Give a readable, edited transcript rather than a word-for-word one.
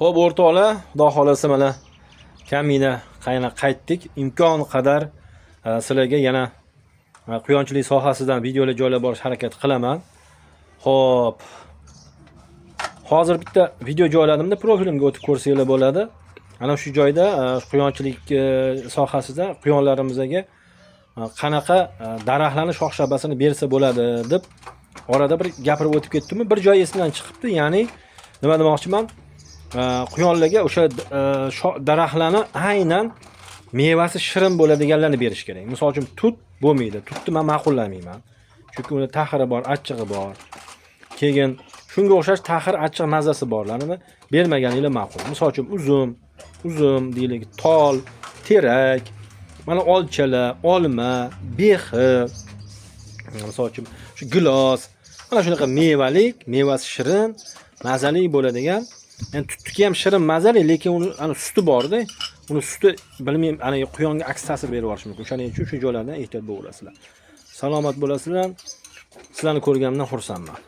Xo'p, o'rtoqlar, xudo xolasa mana kamina qaytdik. Imkon qadar sizlarga yana quyonchilik sohasidan videolar joylab borish harakat qilaman. Xo'p. Hozir bitta video joyladimda, profilimga o'tib ko'rsanglar bo'ladi. Ana shu joyda quyonchilik sohasida quyonlarimizga qanaqa daraxtlarning shox-shabasini bersa bo'ladi deb orada bir gapirib o'tib ketdim. Bir joy esimdan chiqibdi. Ya'ni nima demoqchiman? Quyonlarga o'sha daraxtlarni aynan mevasi shirin bo'ladiganlarni berish kerak. Misol uchun tut bo'lmaydi. Tutni men ma'qullamayman. Chunki unda taxiri bor, achchig'i bor. Keyin shunga o'xshash taxir, achchiq mazasi borlarini bermaganinglar ma'qul. Misol uchun uzum deylik, tol, terak, mana olchalar, olma, behi, misol uchun shu gilos, mana shunaqa mevasi shirin, mazali bo'ladigan. Yani tutdiki ham shirin mazali, lekin uni ana suti bor-da. Uni suti bilmayman, ana quyonga aks ta'sir berib yuborishi mumkin. O'shaning uchun shu joylardan ehtiyot bo'lasizlar. Salomat bo'lasizlar. Sizlarni ko'rganimdan xursandman.